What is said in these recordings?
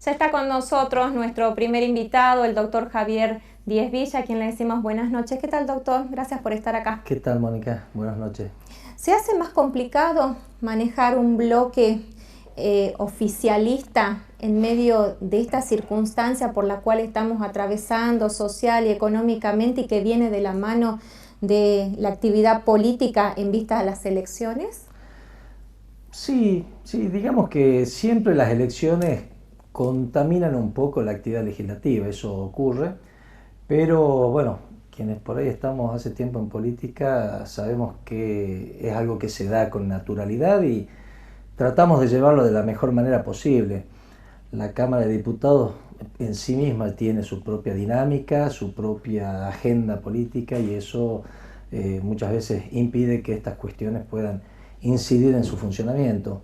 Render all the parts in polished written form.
Ya está con nosotros nuestro primer invitado, el doctor Javier Díez Villa, a quien le decimos buenas noches. ¿Qué tal, doctor? Gracias por estar acá. ¿Qué tal, Mónica? Buenas noches. ¿Se hace más complicado manejar un bloque oficialista en medio de esta circunstancia por la cual estamos atravesando social y económicamente y que viene de la mano de la actividad política en vista a las elecciones? Sí, digamos que siempre las elecciones contaminan un poco la actividad legislativa, eso ocurre, pero bueno, quienes por ahí estamos hace tiempo en política sabemos que es algo que se da con naturalidad y tratamos de llevarlo de la mejor manera posible. La Cámara de Diputados en sí misma tiene su propia dinámica, su propia agenda política y eso muchas veces impide que estas cuestiones puedan incidir en su funcionamiento.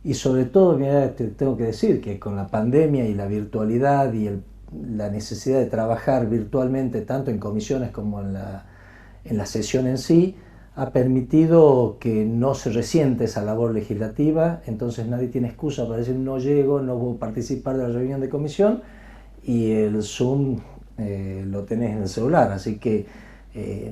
Y sobre todo, mira, te tengo que decir que con la pandemia y la virtualidad y la necesidad de trabajar virtualmente tanto en comisiones como en la sesión en sí, ha permitido que no se resiente esa labor legislativa, entonces nadie tiene excusa para decir no llego, no puedo participar de la reunión de comisión y el Zoom lo tenés en el celular, así que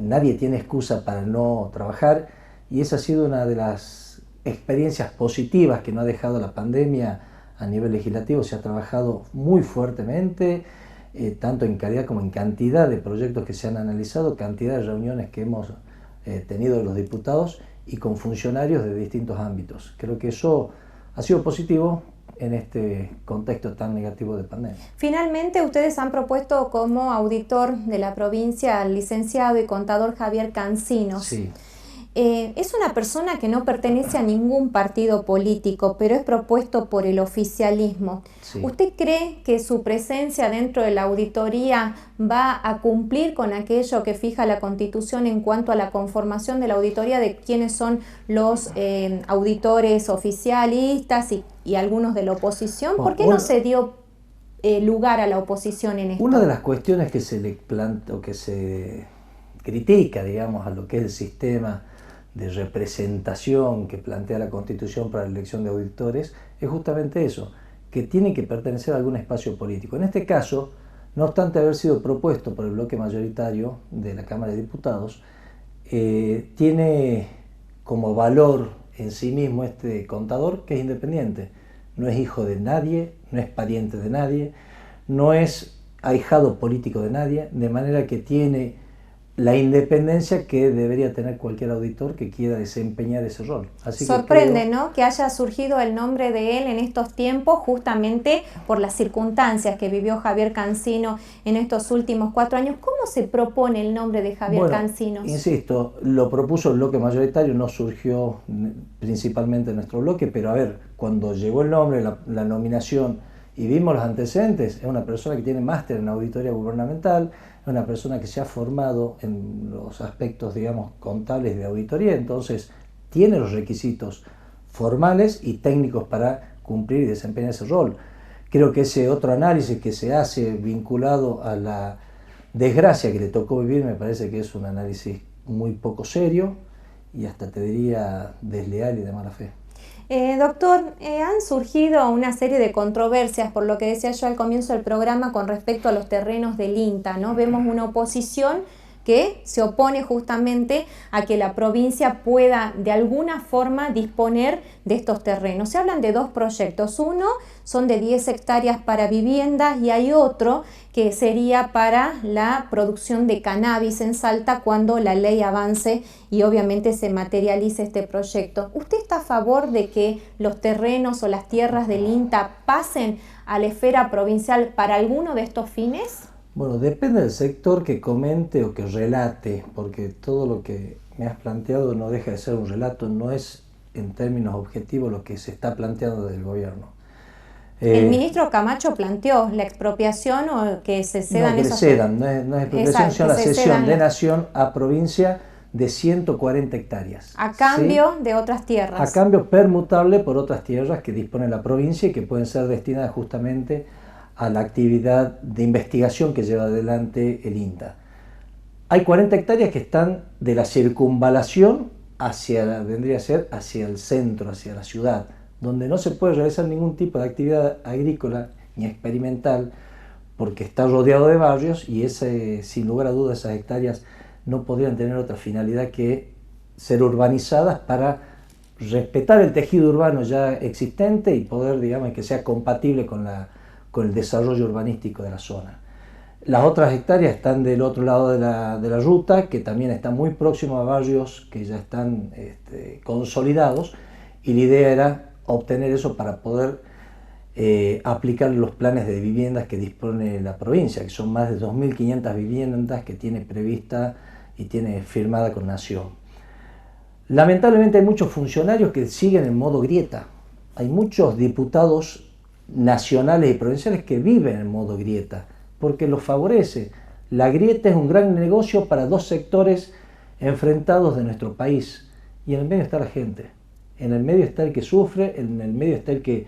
nadie tiene excusa para no trabajar y esa ha sido una de las experiencias positivas que nos ha dejado la pandemia a nivel legislativo. Se ha trabajado muy fuertemente, tanto en calidad como en cantidad de proyectos que se han analizado, cantidad de reuniones que hemos tenido los diputados y con funcionarios de distintos ámbitos. Creo que eso ha sido positivo en este contexto tan negativo de pandemia. Finalmente, ustedes han propuesto como auditor de la provincia al licenciado y contador Javier Cancinos. Sí. Es una persona que no pertenece a ningún partido político, pero es propuesto por el oficialismo. Sí. ¿Usted cree que su presencia dentro de la auditoría va a cumplir con aquello que fija la Constitución en cuanto a la conformación de la auditoría de quiénes son los auditores oficialistas y algunos de la oposición? ¿Por qué no se dio lugar a la oposición en esto? Una de las cuestiones que se le plantea o que se critica, digamos, a lo que es el sistema de representación que plantea la Constitución para la elección de auditores es justamente eso, que tiene que pertenecer a algún espacio político. En este caso, no obstante haber sido propuesto por el bloque mayoritario de la Cámara de Diputados, tiene como valor en sí mismo este contador que es independiente. No es hijo de nadie, no es pariente de nadie, no es ahijado político de nadie, de manera que tiene la independencia que debería tener cualquier auditor que quiera desempeñar ese rol. Así sorprende, ¿no?, que haya surgido el nombre de él en estos tiempos justamente por las circunstancias que vivió Javier Cancinos en estos últimos 4 años. ¿Cómo se propone el nombre de Javier Cancinos? Insisto, lo propuso el bloque mayoritario, no surgió principalmente en nuestro bloque, pero a ver, cuando llegó el nombre, la nominación y vimos los antecedentes, es una persona que tiene máster en auditoría gubernamental, es una persona que se ha formado en los aspectos, digamos, contables de auditoría, entonces tiene los requisitos formales y técnicos para cumplir y desempeñar ese rol. Creo que ese otro análisis que se hace vinculado a la desgracia que le tocó vivir me parece que es un análisis muy poco serio y hasta te diría desleal y de mala fe. Doctor, han surgido una serie de controversias, por lo que decía yo al comienzo del programa, con respecto a los terrenos del INTA, ¿no? Vemos una oposición que se opone justamente a que la provincia pueda de alguna forma disponer de estos terrenos. Se hablan de 2 proyectos. Uno son de 10 hectáreas para viviendas y hay otro que sería para la producción de cannabis en Salta cuando la ley avance y obviamente se materialice este proyecto. ¿Usted está a favor de que los terrenos o las tierras del INTA pasen a la esfera provincial para alguno de estos fines? Bueno, depende del sector que comente o que relate, porque todo lo que me has planteado no deja de ser un relato, no es en términos objetivos lo que se está planteando del gobierno. El ministro Camacho planteó la expropiación o que se cedan no, esos... no es expropiación, sino la cesión de nación a provincia de 140 hectáreas. A cambio de otras tierras. A cambio permutable por otras tierras que dispone la provincia y que pueden ser destinadas justamente a la actividad de investigación que lleva adelante el INTA. Hay 40 hectáreas que están de la circunvalación vendría a ser hacia el centro, hacia la ciudad, donde no se puede realizar ningún tipo de actividad agrícola ni experimental, porque está rodeado de barrios y sin lugar a dudas esas hectáreas no podrían tener otra finalidad que ser urbanizadas para respetar el tejido urbano ya existente y poder, digamos, que sea compatible con el desarrollo urbanístico de la zona. Las otras hectáreas están del otro lado de la ruta, que también están muy próximos a barrios que ya están consolidados, y la idea era obtener eso para poder aplicar los planes de viviendas que dispone la provincia, que son más de 2.500 viviendas que tiene prevista y tiene firmada con Nación. Lamentablemente hay muchos funcionarios que siguen en modo grieta. Hay muchos diputados nacionales y provinciales que viven en modo grieta, porque los favorece. La grieta es un gran negocio para dos sectores enfrentados de nuestro país, y en el medio está la gente. En el medio está el que sufre, en el medio está el que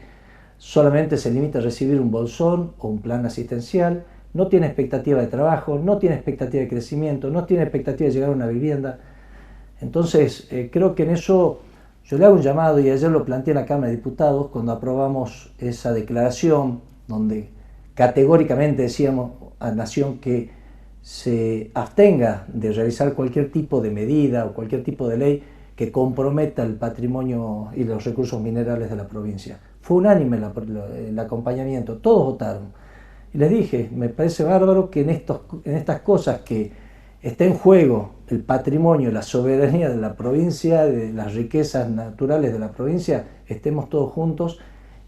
solamente se limita a recibir un bolsón o un plan asistencial, no tiene expectativa de trabajo, no tiene expectativa de crecimiento, no tiene expectativa de llegar a una vivienda. Entonces, creo que en eso yo le hago un llamado, y ayer lo planteé en la Cámara de Diputados cuando aprobamos esa declaración donde categóricamente decíamos a Nación que se abstenga de realizar cualquier tipo de medida o cualquier tipo de ley que comprometa el patrimonio y los recursos minerales de la provincia. Fue unánime el acompañamiento, todos votaron. Y les dije, me parece bárbaro que en estas cosas que está en juego el patrimonio, la soberanía de la provincia, de las riquezas naturales de la provincia, estemos todos juntos,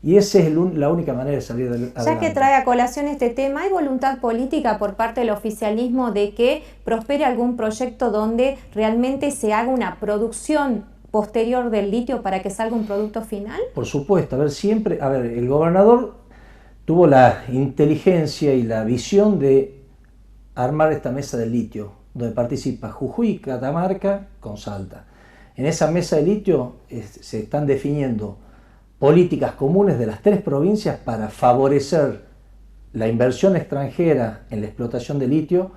y esa es la única manera de salir adelante. Ya que trae a colación este tema, ¿hay voluntad política por parte del oficialismo de que prospere algún proyecto donde realmente se haga una producción posterior del litio para que salga un producto final? Por supuesto, el gobernador tuvo la inteligencia y la visión de armar esta mesa de litio, donde participa Jujuy y Catamarca con Salta. En esa mesa de litio se están definiendo políticas comunes de las tres provincias para favorecer la inversión extranjera en la explotación de litio,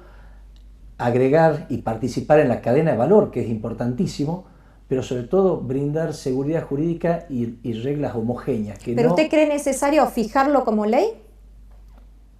agregar y participar en la cadena de valor, que es importantísimo, pero sobre todo brindar seguridad jurídica y reglas homogéneas. ¿Pero usted cree necesario fijarlo como ley?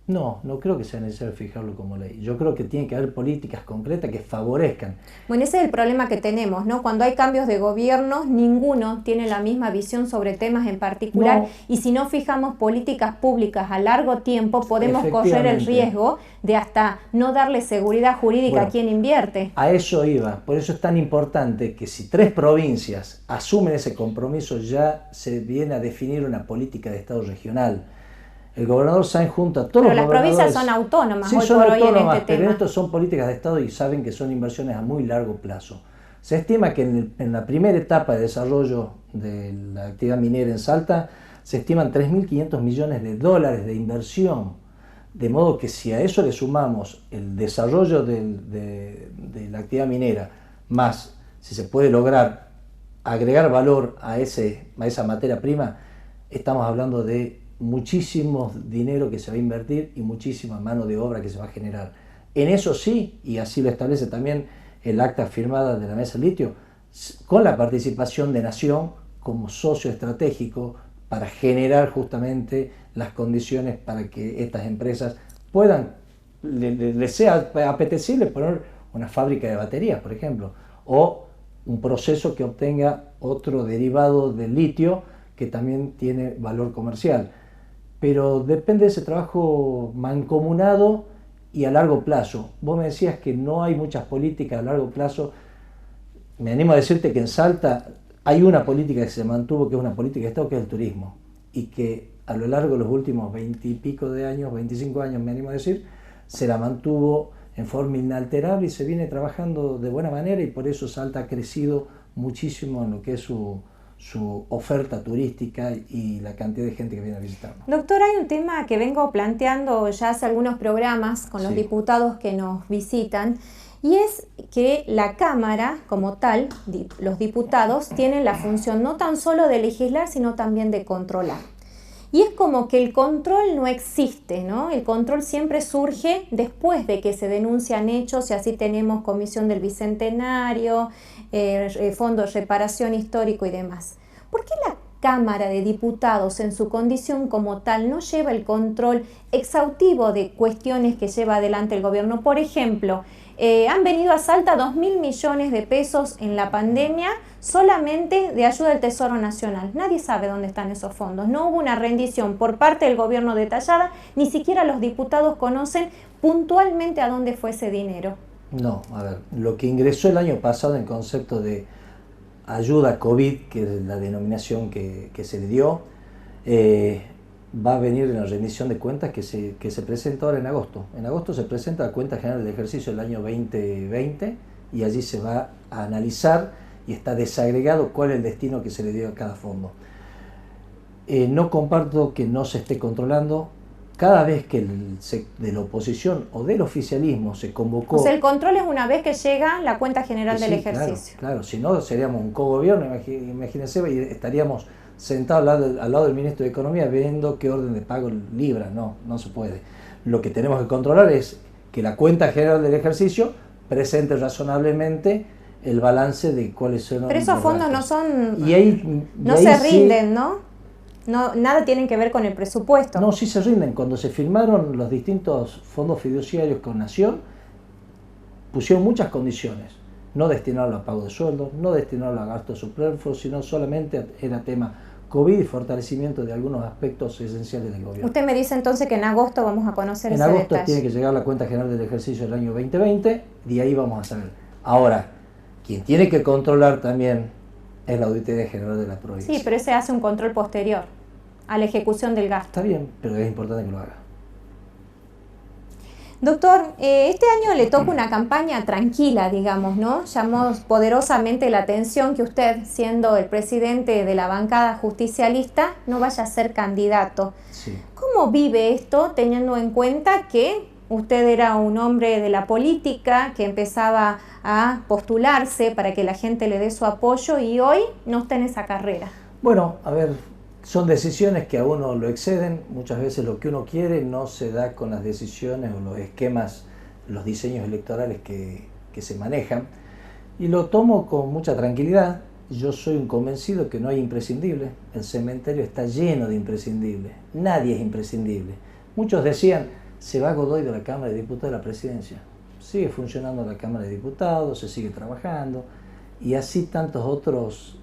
No creo que sea necesario fijarlo como ley. Yo creo que tiene que haber políticas concretas que favorezcan. Bueno, ese es el problema que tenemos, ¿no? Cuando hay cambios de gobierno, ninguno tiene la misma visión sobre temas en particular, y si no fijamos políticas públicas a largo tiempo, podemos correr el riesgo de hasta no darle seguridad jurídica a quien invierte. A eso iba. Por eso es tan importante que si tres provincias asumen ese compromiso, ya se viene a definir una política de Estado regional. El gobernador Sáenz junta a todos los gobernadores. Pero las provincias son autónomas, sí, hoy son por autónomas, hoy en este pero tema. estos son políticas de Estado y saben que son inversiones a muy largo plazo. Se estima que en la primera etapa de desarrollo de la actividad minera en Salta, se estiman 3.500 millones de dólares de inversión. De modo que si a eso le sumamos el desarrollo de la actividad minera, más si se puede lograr agregar valor a esa materia prima, estamos hablando de muchísimo dinero que se va a invertir y muchísima mano de obra que se va a generar. En eso sí, y así lo establece también el acta firmada de la Mesa del Litio, con la participación de Nación como socio estratégico para generar justamente las condiciones para que estas empresas puedan, les sea apetecible poner una fábrica de baterías, por ejemplo, o un proceso que obtenga otro derivado del litio que también tiene valor comercial. Pero depende de ese trabajo mancomunado y a largo plazo. Vos me decías que no hay muchas políticas a largo plazo. Me animo a decirte que en Salta hay una política que se mantuvo, que es una política de Estado, que es el turismo, y que a lo largo de los últimos 20 y pico de años, 25 años me animo a decir, se la mantuvo en forma inalterable y se viene trabajando de buena manera, y por eso Salta ha crecido muchísimo en lo que es su oferta turística y la cantidad de gente que viene a visitarnos. Doctor, hay un tema que vengo planteando ya hace algunos programas con los diputados que nos visitan, y es que la Cámara como tal, los diputados, tienen la función no tan solo de legislar, sino también de controlar. Y es como que el control no existe, ¿no? El control siempre surge después de que se denuncian hechos, y así tenemos Comisión del Bicentenario, Fondo de Reparación Histórico y demás. ¿Por qué la Cámara de Diputados en su condición como tal no lleva el control exhaustivo de cuestiones que lleva adelante el gobierno. Por ejemplo, han venido a Salta 2.000 millones de pesos en la pandemia solamente de ayuda del Tesoro Nacional. Nadie sabe dónde están esos fondos. No hubo una rendición por parte del gobierno detallada, ni siquiera los diputados conocen puntualmente a dónde fue ese dinero. No, a ver, lo que ingresó el año pasado en concepto de ayuda COVID, que es la denominación que se le dio, va a venir en la rendición de cuentas que se presenta ahora en agosto. En agosto se presenta la cuenta general del ejercicio del año 2020 y allí se va a analizar y está desagregado cuál es el destino que se le dio a cada fondo. No comparto que no se esté controlando. Cada vez que de la oposición o del oficialismo se convocó... O sea, el control es una vez que llega la cuenta general del ejercicio. Claro, si no seríamos un cogobierno, imagínense, y estaríamos sentados al lado del ministro de Economía viendo qué orden de pago libra. No se puede. Lo que tenemos que controlar es que la cuenta general del ejercicio presente razonablemente el balance de cuáles son... Pero esos fondos no son... no se rinden, ¿no? No, nada tienen que ver con el presupuesto. No, sí se rinden. Cuando se firmaron los distintos fondos fiduciarios con Nación, pusieron muchas condiciones. No destinarlo a pago de sueldos, no destinarlo a gastos superfluos, sino solamente era tema COVID y fortalecimiento de algunos aspectos esenciales del gobierno. Usted me dice entonces que en agosto vamos a conocer ese detalle. En agosto detalle. Tiene que llegar la cuenta general del ejercicio del año 2020 y ahí vamos a saber. Ahora, quien tiene que controlar también es la Auditoría General de la provincia. Sí, pero ese hace un control posterior a la ejecución del gasto. Está bien, pero es importante que lo haga. Doctor, este año le toca una campaña tranquila, digamos, ¿no? Llamó poderosamente la atención que usted, siendo el presidente de la bancada justicialista, no vaya a ser candidato. Sí. ¿Cómo vive esto, teniendo en cuenta que usted era un hombre de la política, que empezaba a postularse para que la gente le dé su apoyo y hoy no está en esa carrera? Bueno, a ver, son decisiones que a uno lo exceden. Muchas veces lo que uno quiere no se da con las decisiones o los esquemas, los diseños electorales que se manejan. Y lo tomo con mucha tranquilidad. Yo soy un convencido que no hay imprescindibles. El cementerio está lleno de imprescindibles. Nadie es imprescindible. Muchos decían, se va Godoy de la Cámara de Diputados de la Presidencia. Sigue funcionando la Cámara de Diputados, se sigue trabajando. Y así tantos otros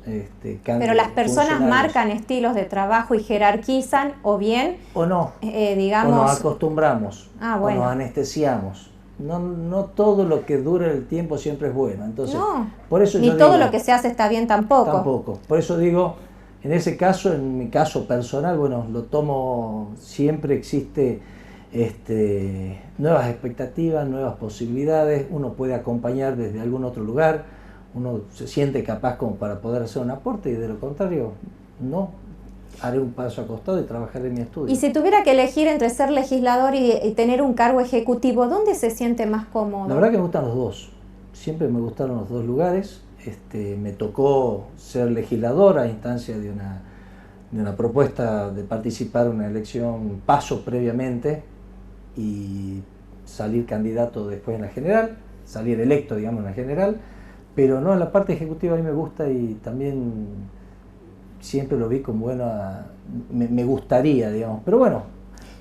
Pero las personas marcan estilos de trabajo y jerarquizan, o bien, o no, digamos... o nos acostumbramos, bueno. o nos anestesiamos. No todo lo que dure el tiempo siempre es bueno. Entonces, no, por eso ni yo todo digo, lo que se hace está bien tampoco. Tampoco. Por eso digo, en ese caso, en mi caso personal, bueno, lo tomo, siempre existe nuevas expectativas, nuevas posibilidades, uno puede acompañar desde algún otro lugar, uno se siente capaz como para poder hacer un aporte y de lo contrario, no, haré un paso acostado y trabajaré en mi estudio. Y si tuviera que elegir entre ser legislador y tener un cargo ejecutivo, ¿dónde se siente más cómodo? La verdad que me gustan los dos, siempre me gustaron los dos lugares. Me tocó ser legislador a instancia de una propuesta de participar en una elección, paso previamente y salir candidato después en la general, salir electo, digamos, en la general. Pero no, en la parte ejecutiva a mí me gusta y también siempre lo vi como buena, me gustaría, digamos. Pero bueno,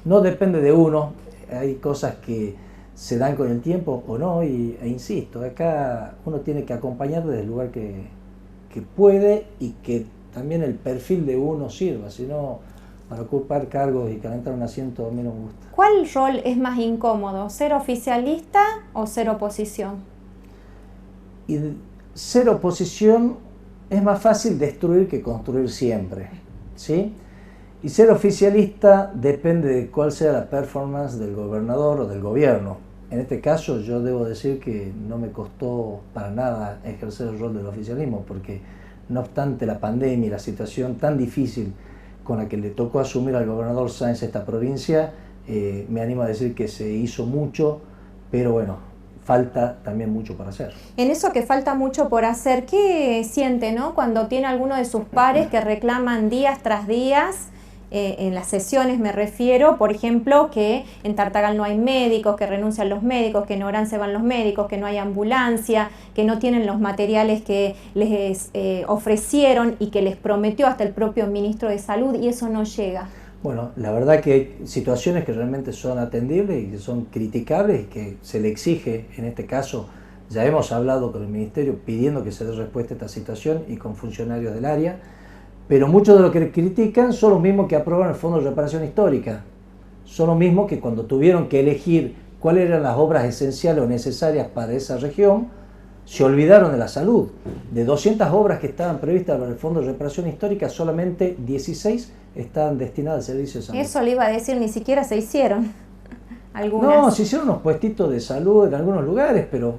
no depende de uno, hay cosas que se dan con el tiempo o no, e insisto, acá uno tiene que acompañar desde el lugar que puede y que también el perfil de uno sirva, si no, para ocupar cargos y calentar un asiento a mí no me gusta. ¿Cuál rol es más incómodo, ser oficialista o ser oposición? Y ser oposición es más fácil destruir que construir siempre, ¿sí? Y ser oficialista depende de cuál sea la performance del gobernador o del gobierno. En este caso yo debo decir que no me costó para nada ejercer el rol del oficialismo, porque no obstante la pandemia y la situación tan difícil con la que le tocó asumir al gobernador Sáenz esta provincia, me animo a decir que se hizo mucho, pero bueno, falta también mucho por hacer. En eso que falta mucho por hacer, ¿qué siente, no? Cuando tiene alguno de sus pares que reclaman días tras días en las sesiones me refiero, por ejemplo, que en Tartagal no hay médicos, que renuncian los médicos, que en Orán se van los médicos, que no hay ambulancia, que no tienen los materiales que les ofrecieron y que les prometió hasta el propio ministro de Salud, y eso no llega. Bueno, la verdad que hay situaciones que realmente son atendibles y que son criticables y que se le exige, en este caso, ya hemos hablado con el Ministerio pidiendo que se dé respuesta a esta situación y con funcionarios del área, pero muchos de los que critican son los mismos que aprueban el Fondo de Reparación Histórica, son los mismos que cuando tuvieron que elegir cuáles eran las obras esenciales o necesarias para esa región, se olvidaron de la salud. De 200 obras que estaban previstas para el Fondo de Reparación Histórica, solamente 16 estaban destinadas al servicio de salud. Eso le iba a decir, ni siquiera se hicieron algunas. No, se hicieron unos puestitos de salud en algunos lugares, pero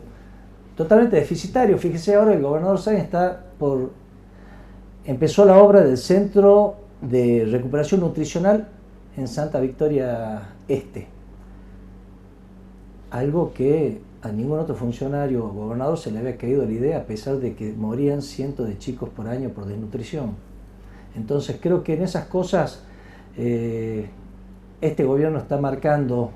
totalmente deficitarios. Fíjese, ahora el gobernador Sáenz empezó la obra del Centro de Recuperación Nutricional en Santa Victoria Este. Algo que a ningún otro funcionario o gobernador se le había caído la idea, a pesar de que morían cientos de chicos por año por desnutrición. Entonces creo que en esas cosas este gobierno está marcando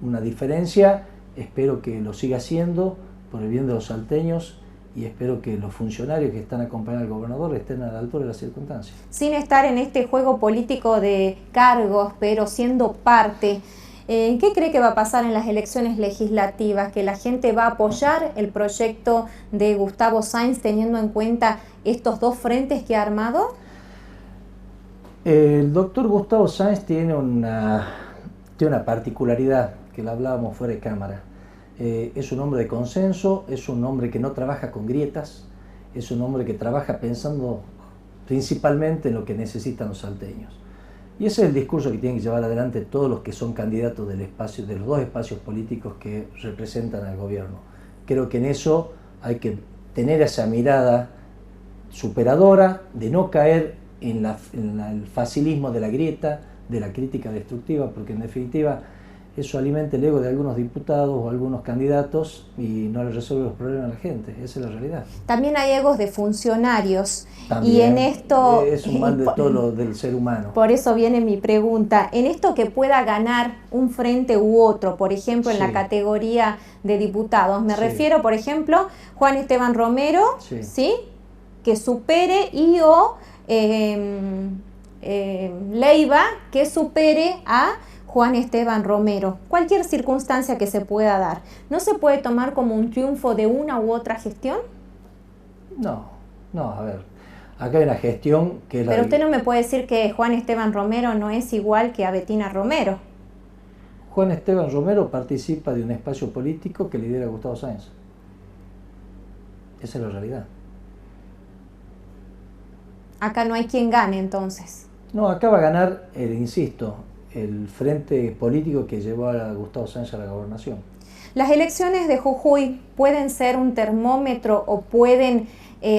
una diferencia. Espero que lo siga haciendo por el bien de los salteños y espero que los funcionarios que están acompañando al gobernador estén a la altura de las circunstancias. Sin estar en este juego político de cargos, pero siendo parte, ¿qué cree que va a pasar en las elecciones legislativas? ¿Que la gente va a apoyar el proyecto de Gustavo Sáenz teniendo en cuenta estos dos frentes que ha armado? El doctor Gustavo Sáenz tiene una particularidad que la hablábamos fuera de cámara. Es un hombre de consenso, es un hombre que no trabaja con grietas, es un hombre que trabaja pensando principalmente en lo que necesitan los salteños. Y ese es el discurso que tienen que llevar adelante todos los que son candidatos de los dos espacios políticos que representan al gobierno. Creo que en eso hay que tener esa mirada superadora, de no caer en el facilismo de la grieta, de la crítica destructiva, porque en definitiva eso alimenta el ego de algunos diputados o algunos candidatos y no le resuelve los problemas a la gente. Esa es la realidad. También hay egos de funcionarios. También, y en esto es un mal de todo lo del ser humano. Por eso viene mi pregunta. En esto que pueda ganar un frente u otro, por ejemplo, en la categoría de diputados, me refiero, por ejemplo, Juan Esteban Romero, ¿sí? Que supere Leiva, que supere a Juan Esteban Romero. Cualquier circunstancia que se pueda dar, ¿no se puede tomar como un triunfo de una u otra gestión? No, a ver, acá hay una gestión que es la... Pero usted no me puede decir que Juan Esteban Romero no es igual que a Betina Romero. Juan Esteban Romero participa de un espacio político que lidera Gustavo Sáenz. Esa es la realidad. Acá no hay quien gane, entonces. No, acá va a ganar, insisto, el frente político que llevó a Gustavo Sáenz a la gobernación. ¿Las elecciones de Jujuy pueden ser un termómetro o pueden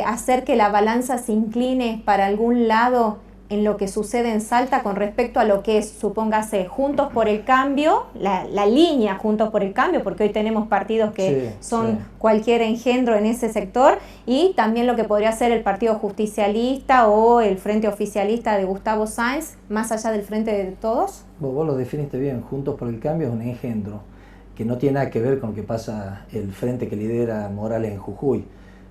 hacer que la balanza se incline para algún lado en lo que sucede en Salta con respecto a lo que es, supóngase, Juntos por el Cambio, la línea Juntos por el Cambio, porque hoy tenemos partidos que son cualquier engendro en ese sector, y también lo que podría ser el Partido Justicialista o el Frente Oficialista de Gustavo Sáenz, más allá del Frente de Todos? Vos lo definiste bien. Juntos por el Cambio es un engendro que no tiene nada que ver con lo que pasa el frente que lidera Morales en Jujuy.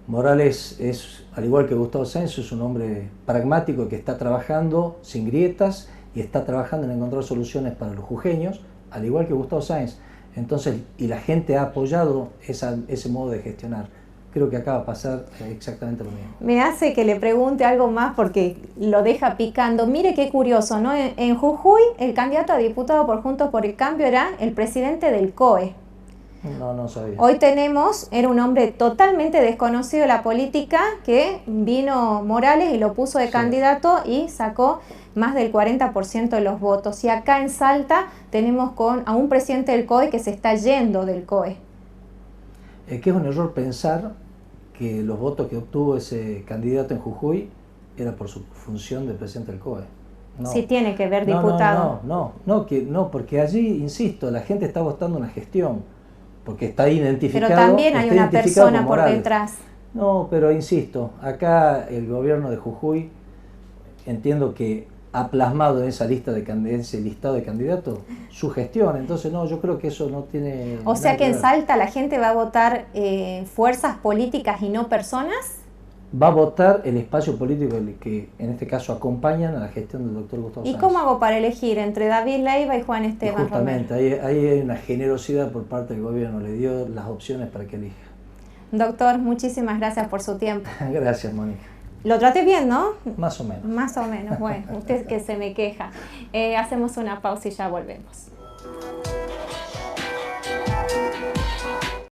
Morales es, al igual que Gustavo Sáenz, es un hombre pragmático que está trabajando sin grietas y está trabajando en encontrar soluciones para los jujeños, al igual que Gustavo Sáenz. Entonces, y la gente ha apoyado ese modo de gestionar. Creo que acá va a pasar exactamente lo mismo. Me hace que le pregunte algo más porque lo deja picando. Mire qué curioso, ¿no? En Jujuy, el candidato a diputado por Juntos por el Cambio era el presidente del COE. No sabía. Hoy era un hombre totalmente desconocido de la política, que vino Morales y lo puso de candidato y sacó más del 40% de los votos. Y acá en Salta tenemos a un presidente del COE que se está yendo del COE. Es que es un error pensar que los votos que obtuvo ese candidato en Jujuy era por su función de presidente del COE. No. Sí tiene que ver, diputado. No, porque allí, insisto, la gente está votando una gestión. Porque está identificado. Pero también hay una persona por detrás. No, pero insisto, acá el gobierno de Jujuy entiendo que ha plasmado en esa lista en ese listado de candidatos su gestión. Entonces, no, yo creo que eso no tiene. O sea nada que en ver. Salta la gente va a votar fuerzas políticas y no personas. Va a votar el espacio político que en este caso acompañan a la gestión del doctor Gustavo ¿Y Sánchez. cómo hago para elegir entre David Leiva y Juan Y Esteban justamente, Romero? ahí hay una generosidad por parte del gobierno, le dio las opciones para que elija. Doctor, muchísimas gracias por su tiempo. Gracias, Mónica. Lo traté bien, ¿no? Más o menos. Más o menos, bueno, usted que se me queja. Hacemos una pausa y ya volvemos.